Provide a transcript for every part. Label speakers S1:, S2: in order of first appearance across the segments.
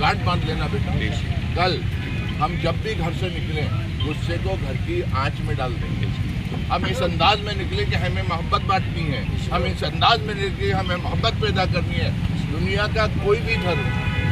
S1: गांठ बांध लेना बेटा। कल हम जब भी घर से निकले गुस्से को घर की आंच में डाल देंगे। हम इस अंदाज में निकले कि हमें मोहब्बत बांटनी है, हम इस अंदाज में निकले हमें मोहब्बत पैदा करनी है। दुनिया का कोई भी धर्म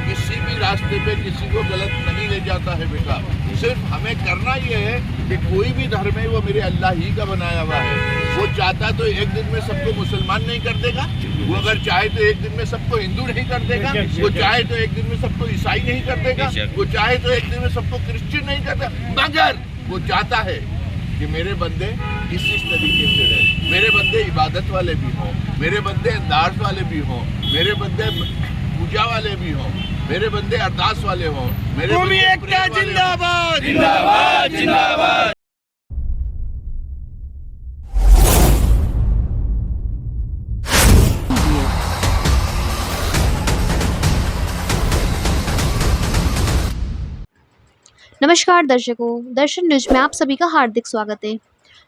S1: किसी भी रास्ते पे किसी को गलत नहीं ले जाता है बेटा। सिर्फ हमें करना ये है कि कोई भी धर्म है वो मेरे अल्लाह ही का बनाया हुआ है। वो चाहता तो एक दिन में सबको मुसलमान नहीं कर देगा, वो अगर चाहे तो एक दिन में सबको हिंदू नहीं कर देगा, वो चाहे तो एक दिन में सबको ईसाई नहीं कर देगा, वो चाहे तो एक दिन में सबको क्रिश्चियन नहीं कर देगा, मगर वो चाहता है कि मेरे बंदे इसी तरीके से रहे। मेरे बंदे इबादत वाले भी हों, मेरे बंदे अंदाज वाले भी हों, मेरे बंदे पूजा वाले भी हों, मेरे बंदे अरदास वाले हों, मेरे बंदे
S2: जिंदाबाद जिंदाबाद जिंदाबाद।
S3: नमस्कार दर्शकों, दर्शन न्यूज में आप सभी का हार्दिक स्वागत है।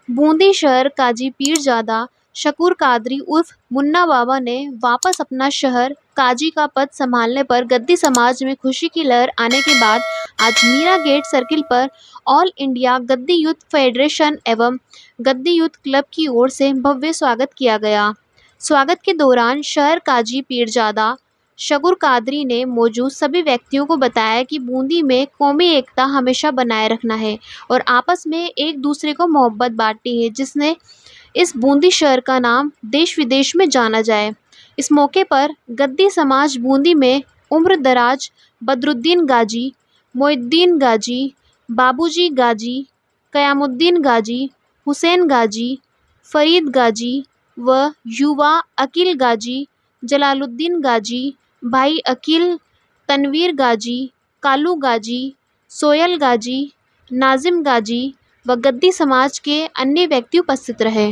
S3: बूंदी शहर काजी पीरजादा शकूर कादरी उर्फ मुन्ना बाबा ने वापस अपना शहर काजी का पद संभालने पर गद्दी समाज में खुशी की लहर आने के बाद आज मीरा गेट सर्किल पर ऑल इंडिया गद्दी यूथ फेडरेशन एवं गद्दी यूथ क्लब की ओर से भव्य स्वागत किया गया। स्वागत के दौरान शहर काजी पीरजादा शकूर कादरी ने मौजूद सभी व्यक्तियों को बताया कि बूंदी में कौमी एकता हमेशा बनाए रखना है और आपस में एक दूसरे को मोहब्बत बांटनी है, जिसने इस बूंदी शहर का नाम देश विदेश में जाना जाए। इस मौके पर गद्दी समाज बूंदी में उम्र दराज बदरुद्दीन गाजी, मोइनुद्दीन गाजी, बाबूजी गाजी, कयामुद्दीन गाजी, हुसैन गाजी, फरीद गाजी व युवा अकील गाजी, जलालुद्दीन गाजी, भाई अकील, तनवीर गाजी, कालू गाजी, सोयल गाजी, नाजिम गाजी व गद्दी समाज के अन्य व्यक्ति उपस्थित रहे।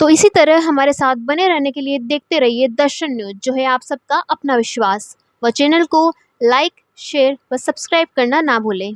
S3: तो इसी तरह हमारे साथ बने रहने के लिए देखते रहिए दर्शन न्यूज, जो है आप सबका अपना विश्वास। व चैनल को लाइक, शेयर व सब्सक्राइब करना ना भूलें।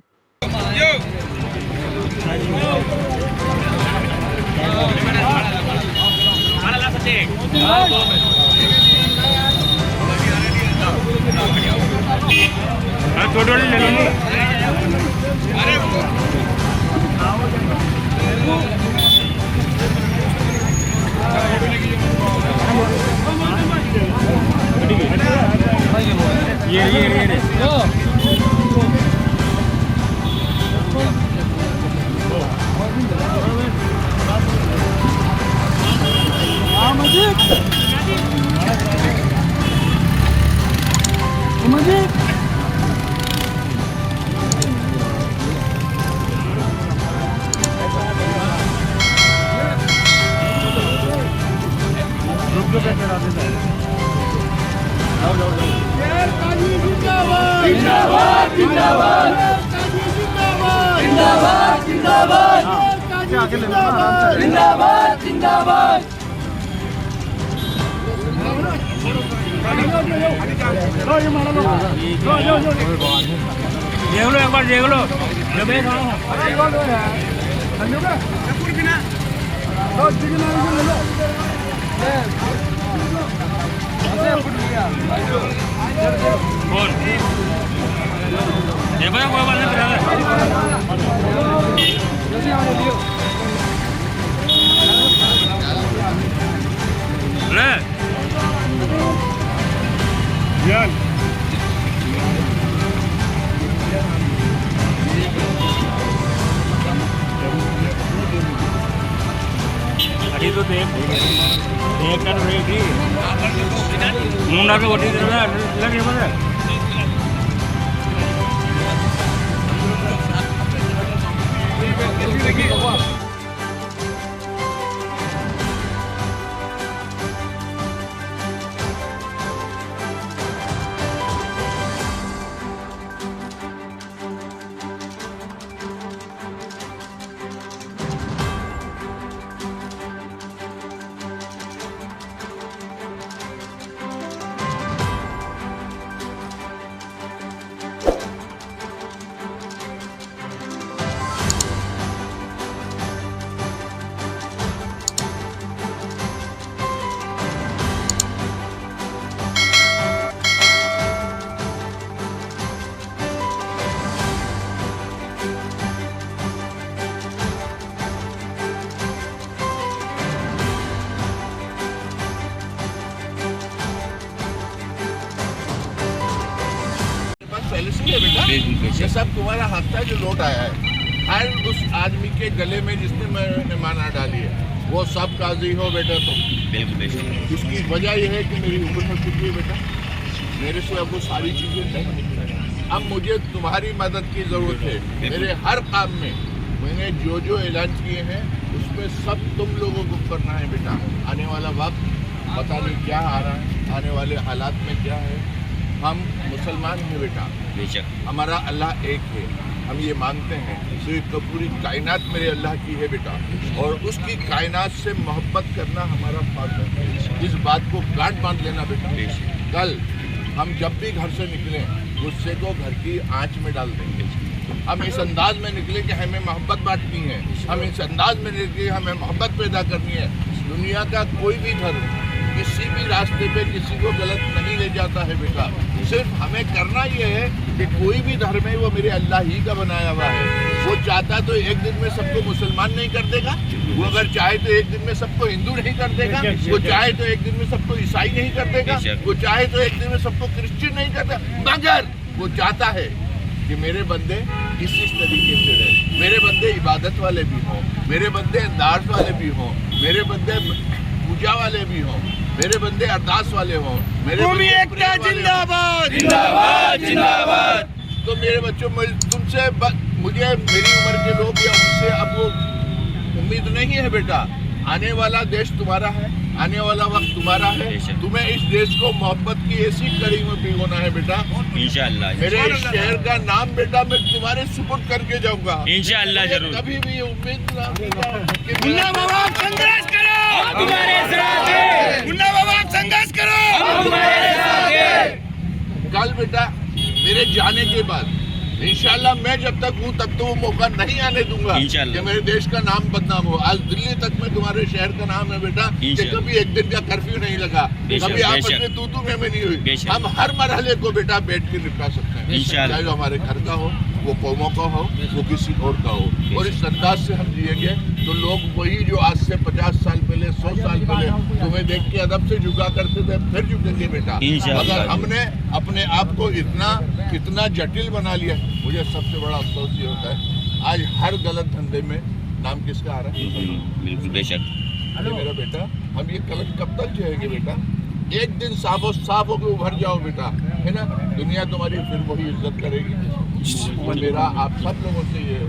S2: जिंदाबाद जिंदाबाद जिंदाबाद जिंदाबाद जिंदाबाद जिंदाबाद। देख लो एक बार, देख लो कौन देखो ना, कोई बात नहीं ले यार। अभी तो देख कर रही थी मुंडा के वोटी लगे बोले
S1: पॉलिसी है बेटा।
S2: बिल्कुल।
S1: ये सब तुम्हारा हक था जो लौट आया है। हर उस आदमी के गले में जिसने मैंने माना डाली है वो सब काजी हो बेटा तुम।
S2: बिल्कुल।
S1: इसकी वजह यह है कि मेरी उम्र हो चुकी है बेटा, मेरे से अब वो सारी चीज़ें नहीं निकलेंगी। अब मुझे तुम्हारी मदद की ज़रूरत है। मेरे हर काम में मैंने जो जो ऐलान किए हैं उसमें सब तुम लोगों को करना है बेटा। आने वाला वक्त पता नहीं क्या आ रहा है, आने वाले हालात में क्या है। हम मुसलमान हैं बेटा,
S2: बेशक
S1: हमारा अल्लाह एक है, हम ये मानते हैं। तो पूरी कायनात मेरे अल्लाह की है बेटा, और उसकी कायनात से मोहब्बत करना हमारा फर्ज है। इस बात को गांठ बांध लेना बेटा। कल हम जब भी घर से निकलें गुस्से को घर की आंच में डाल देंगे। हम इस अंदाज में निकले कि हमें मोहब्बत बांटनी है, हम इस अंदाज में निकले हमें मोहब्बत पैदा करनी है। दुनिया का कोई भी धर्म किसी भी रास्ते पे किसी को गलत नहीं ले जाता है बेटा। सिर्फ हमें करना ये है कि कोई भी धर्म है वो मेरे अल्लाह ही का बनाया हुआ है। वो चाहता तो एक दिन में सबको मुसलमान नहीं कर देगा, वो अगर चाहे तो एक दिन में सबको हिंदू नहीं कर देगा, वो चाहे तो एक दिन में सबको ईसाई नहीं कर देगा, वो चाहे तो एक दिन में सबको क्रिश्चियन नहीं कर देगा, मगर वो चाहता है कि मेरे बंदे इसी तरीके से रहे। मेरे बंदे इबादत वाले भी हों, मेरे बंदे अंदाज वाले भी हों, मेरे बंदे पूजा वाले भी हों, मेरे बंदे अरदास वाले हों, मेरे बंदे
S2: जिंदाबाद जिंदाबाद जिंदाबाद।
S1: तो मेरे बच्चों तुमसे मुझे मेरी उम्र के लोग या उनसे अब वो उम्मीद नहीं है बेटा। आने वाला देश तुम्हारा है, आने वाला वक्त तुम्हारा है। तुम्हें इस देश को मोहब्बत की ऐसी कड़ी में भिगोना है बेटा।
S2: इंशाअल्लाह
S1: मेरे इस शहर का नाम बेटा मैं तुम्हारे सुपुर्द करके जाऊंगा।
S2: इंशाअल्लाह जरूर।
S1: कभी भी उम्मीद ना कि
S2: मुन्ना बाबा संघर्ष करो, हम तुम्हारे साथ हैं। मुन्ना बाबा संघर्ष करो, हम तुम्हारे साथ हैं।
S1: कल बेटा मेरे जाने के बाद इंशाल्लाह मैं जब तक हूँ तब तो वो मौका नहीं आने दूंगा कि मेरे देश का नाम बदनाम हो। आज दिल्ली तक में तुम्हारे शहर का नाम है बेटा कि कभी एक दिन का कर्फ्यू नहीं लगा, कभी आपस में तू में नहीं हुई। हम हर मरहले को बेटा बैठ के निपटा सकते हैं, चाहे वो हमारे घर का हो, वो कौमों का हो, वो किसी और का हो। और इस अंदाज से हम जिएंगे तो लोग वही जो आज से 50 साल पहले 100 साल पहले तुम्हें देख के अदब से झुका करते थे फिर झुकेंगे बेटा। अगर हमने अपने आप को इतना जटिल बना लिया, मुझे सबसे बड़ा अफसोस ये होता है आज हर गलत धंधे में नाम किसका आ रहा है।
S2: बिल्कुल बेशक।
S1: अरे मेरा बेटा हम ये कलंक कब तक झेलेंगे बेटा। एक दिन साफ होकर उभर जाओ बेटा, है ना, दुनिया तुम्हारी फिर वही इज्जत करेगी। और मेरा आप सब लोगों से ये है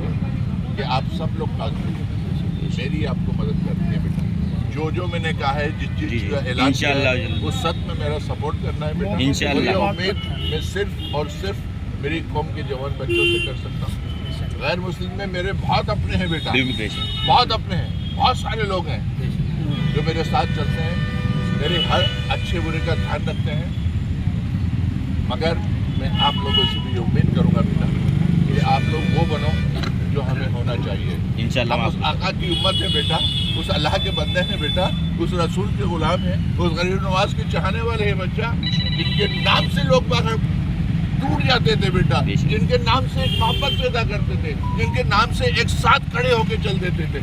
S1: कि आप सब लोग मेरी आपको मदद करनी है बेटा। जो मैंने कहा है, जिस चीज़ का ऐलान किया है उस सच में मेरा सपोर्ट करना है बेटा।
S2: इंशाअल्लाह।
S1: उम्मीद मैं सिर्फ और सिर्फ मेरी कौम के जवान बच्चों से कर सकता हूँ। गैर मुस्लिम में मेरे बहुत अपने हैं बेटा, बहुत अपने हैं, बहुत सारे लोग हैं जो मेरे साथ चलते हैं, मेरे हर अच्छे बुरे का ध्यान रखते हैं। मगर मैं आप लोगों से भी उम्मीद करूंगा बेटा कि आप लोग वो बनो जो हमें होना चाहिए।
S2: इंशाअल्लाह।
S1: हम उस आका की उम्मत है बेटा, उस अल्लाह के बंदे हैं बेटा, उस रसूल के गुलाम हैं, उस गरीब नवाज के चाहने वाले हैं बच्चा, जिनके नाम से लोग बाहर टूट जाते थे बेटा, जिनके नाम से एक मोहब्बत पैदा करते थे, जिनके नाम से एक साथ खड़े होकर चल देते थे।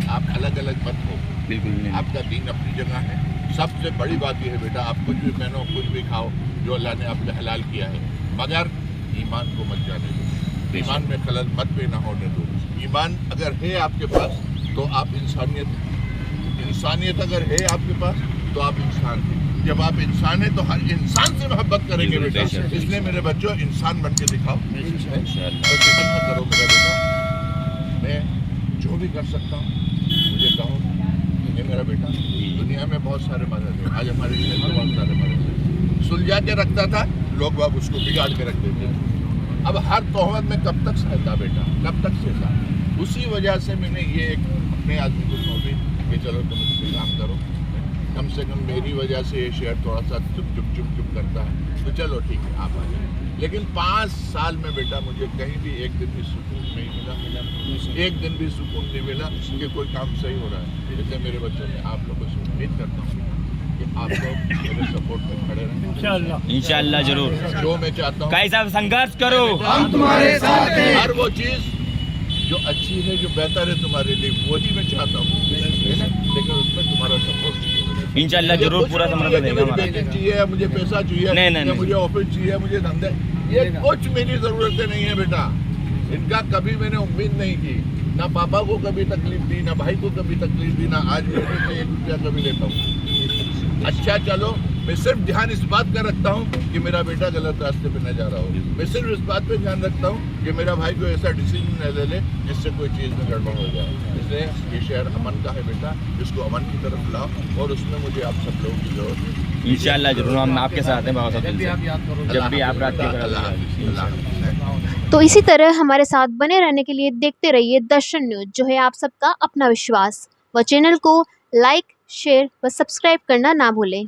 S1: आप अलग अलग मत हो,
S2: बिल्कुल
S1: आपका दीन अपनी जगह है। सबसे बड़ी बात यह है बेटा, आप कुछ भी पहनो, कुछ भी खाओ, जो अल्लाह ने आपको हलाल किया है, मगर ईमान को मत जाने दो, ईमान में खलल मत पैदा होने दो। ईमान अगर है आपके पास तो आप इंसानियत अगर है आपके पास तो आप इंसान हैं। जब आप इंसान हैं तो हर इंसान से मोहब्बत करेंगे बेटा। इसलिए मेरे बच्चों इंसान बन के दिखाओ, और फिक्र मत करो मेरा बेटा। मैं जो भी कर सकता हूँ मुझे कहो, ये मेरा बेटा। दुनिया में बहुत सारे मदद है, आज हमारे शहर में बहुत सारे मदद है। सुलझा के रखता था लोग, बाग उसको बिगाड़ के रख देते थे। अब हर तोहमत में कब तक सहता बेटा, कब तक सहता। उसी वजह से मैंने ये एक अपने आदमी को सौंपी कि चलो तुम इस पर काम करो, कम से कम मेरी वजह से ये शहर थोड़ा सा चुप करता है, तो चलो ठीक है आप आ जाए। लेकिन 5 साल में बेटा मुझे कहीं भी एक दिन भी सुकून नहीं मिला, एक दिन भी सुकून नहीं मिला कि कोई काम सही हो रहा है। इसलिए मेरे बच्चों ने आप लोगों से उम्मीद करता हूँ कि आप लोग मेरे सपोर्ट में खड़े रहें।
S2: इंशाअल्लाह जरूर।
S1: जो मैं चाहता हूँ
S2: भाई साहब संघर्ष करो,
S4: हम तुम्हारे साथ हैं।
S1: हर वो चीज़ जो अच्छी है, जो बेहतर है तुम्हारे लिए, वही मैं चाहता हूँ, है ना, लेकिन उसमें तुम्हारा सपोर्ट चाहिए।
S2: इंशाअल्लाह जरूर पूरा समर्थन देगा हमारा।
S1: चाहिए, मुझे पैसा चाहिए,
S2: नहीं,
S1: मुझे ऑफिस चाहिए, मुझे धंधे, ये कुछ मेरी जरूरतें नहीं है बेटा। इनका कभी मैंने उम्मीद नहीं की, ना पापा को कभी तकलीफ दी, ना भाई को कभी तकलीफ दी, ना आज बेटे से 1 रुपया कभी लेता हूँ। अच्छा चलो, मैं सिर्फ ध्यान इस बात का रखता हूँ कि मेरा बेटा गलत रास्ते पे न जा रहा हो। मैं सिर्फ इस बात पे ध्यान रखता हूँ कि मेरा भाई कोई ऐसा डिसीजन न ले ले जिससे कोई चीज़ में गड़बड़ हो जाए। इसलिए ये शहर अमन का है बेटा, इसको अमन की तरफ लाओ और उसमें मुझे आप सब लोगों की जरूरत है।
S5: इंशाल्लाह जरूर हम आपके साथ हैं बाबा साहब, जब भी आप रात के
S1: अल्लाह हाफ़िज़।
S3: तो इसी तरह हमारे साथ बने रहने के लिए देखते रहिए दर्शन न्यूज, जो है आप सबका अपना विश्वास। व चैनल को लाइक, शेयर व सब्सक्राइब करना ना भूलें।